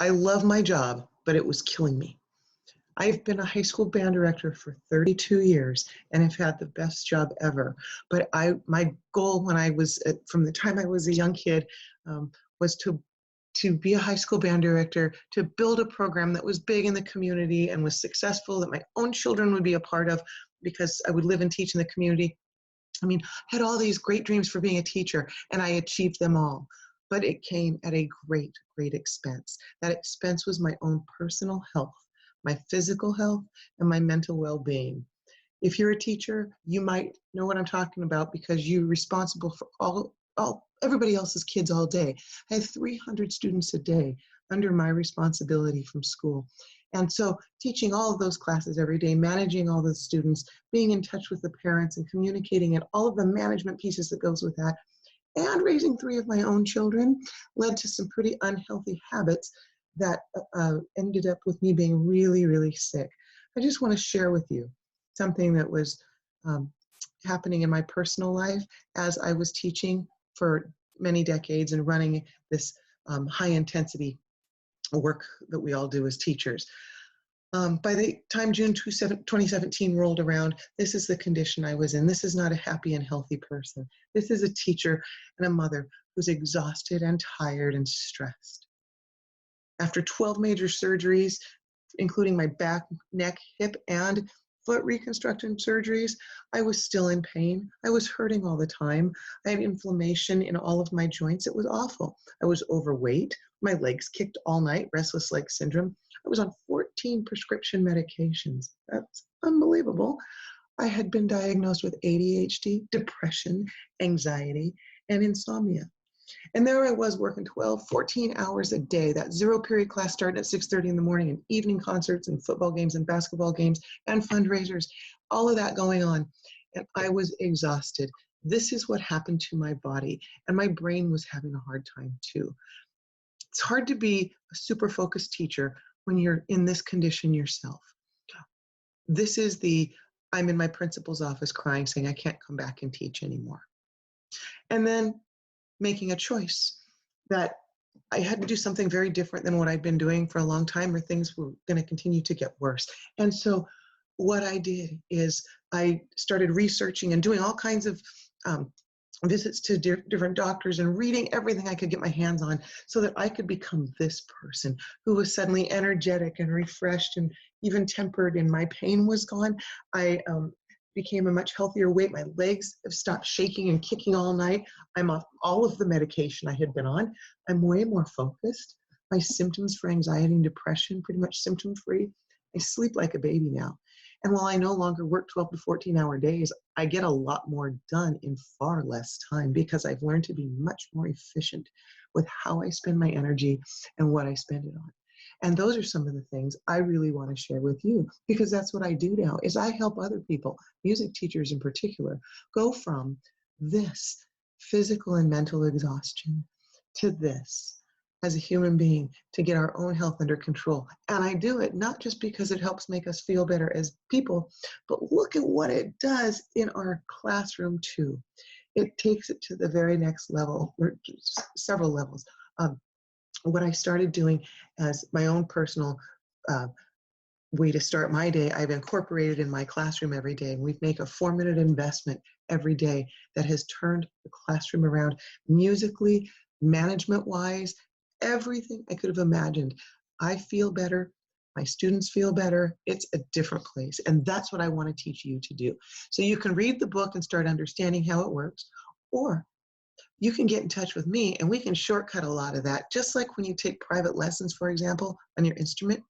I love my job, but it was killing me. I've been a high school band director for 32 years and have had the best job ever. But my goal when I was, from the time I was a young kid, was to be a high school band director, to build a program that was big in the community and was successful, that my own children would be a part of, because I would live and teach in the community. I mean, I had all these great dreams for being a teacher, and I achieved them all. But it came at a great, great expense. That expense was my own personal health, my physical health, and my mental well-being. If you're a teacher, you might know what I'm talking about because you're responsible for everybody else's kids all day. I have 300 students a day under my responsibility from school. And so teaching all of those classes every day, managing all the students, being in touch with the parents and communicating and all of the management pieces that goes with that, and raising 3 of my own children led to some pretty unhealthy habits that ended up with me being really, really sick. I just want to share with you something that was happening in my personal life as I was teaching for many decades and running this high intensity work that we all do as teachers. By the time June 2017 rolled around, this is the condition I was in. This is not a happy and healthy person. This is a teacher and a mother who's exhausted and tired and stressed. After 12 major surgeries, including my back, neck, hip, and foot reconstruction surgeries, I was still in pain. I was hurting all the time. I had inflammation in all of my joints. It was awful. I was overweight. My legs kicked all night, restless leg syndrome. I was on 14 prescription medications. That's unbelievable. I had been diagnosed with ADHD, depression, anxiety, and insomnia. And there I was working 12, 14 hours a day, that zero period class starting at 6:30 in the morning, and evening concerts and football games and basketball games and fundraisers, all of that going on. And I was exhausted. This is what happened to my body. And my brain was having a hard time too. It's hard to be a super focused teacher when you're in this condition yourself. This is I'm in my principal's office crying, saying I can't come back and teach anymore. And then making a choice that I had to do something very different than what I'd been doing for a long time, or things were going to continue to get worse. And so what I did is I started researching and doing all kinds of visits to different doctors and reading everything I could get my hands on so that I could become this person who was suddenly energetic and refreshed and even tempered, and my pain was gone. I became a much healthier weight. My legs have stopped shaking and kicking all night. I'm off all of the medication I had been on. I'm way more focused. My symptoms for anxiety and depression, pretty much symptom-free. I sleep like a baby now. And while I no longer work 12 to 14-hour days, I get a lot more done in far less time because I've learned to be much more efficient with how I spend my energy and what I spend it on. And those are some of the things I really want to share with you, because that's what I do now, is I help other people, music teachers in particular, go from this physical and mental exhaustion to this as a human being, to get our own health under control. And I do it not just because it helps make us feel better as people, but look at what it does in our classroom too. It takes it to the very next level, or several levels. What I started doing as my own personal way to start my day, I've incorporated in my classroom every day. We make a 4-minute investment every day that has turned the classroom around musically, management-wise, everything I could have imagined. I feel better. My students feel better. It's a different place. And that's what I want to teach you to do. So you can read the book and start understanding how it works, or you can get in touch with me and we can shortcut a lot of that. Just like when you take private lessons, for example, on your instrument,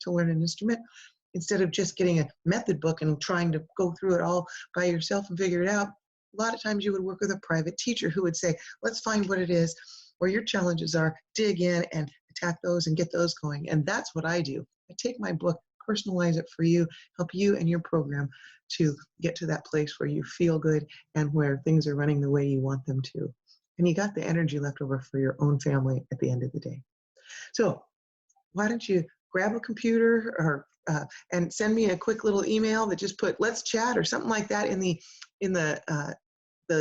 to learn an instrument, instead of just getting a method book and trying to go through it all by yourself and figure it out, a lot of times you would work with a private teacher who would say, let's find what it is, where your challenges are, dig in and attack those and get those going. And that's what I do. I take my book, personalize it for you, help you and your program to get to that place where you feel good and where things are running the way you want them to. And you got the energy left over for your own family at the end of the day. So why don't you grab a computer or and send me a quick little email that just put "let's chat" or something like that in the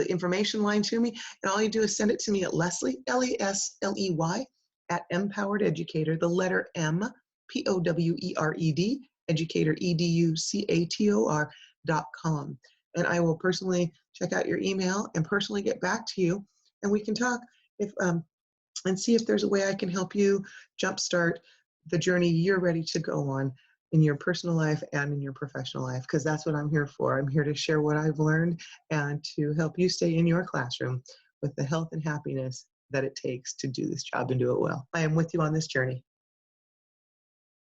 information line to me, and all you do is send it to me at Lesley, Lesley, at Empowered Educator, the letter M, Powered, educator, educator.com. And I will personally check out your email and personally get back to you, and we can talk if and see if there's a way I can help you jumpstart the journey you're ready to go on in your personal life and in your professional life, because that's what I'm here for. I'm here to share what I've learned and to help you stay in your classroom with the health and happiness that it takes to do this job and do it well. I am with you on this journey.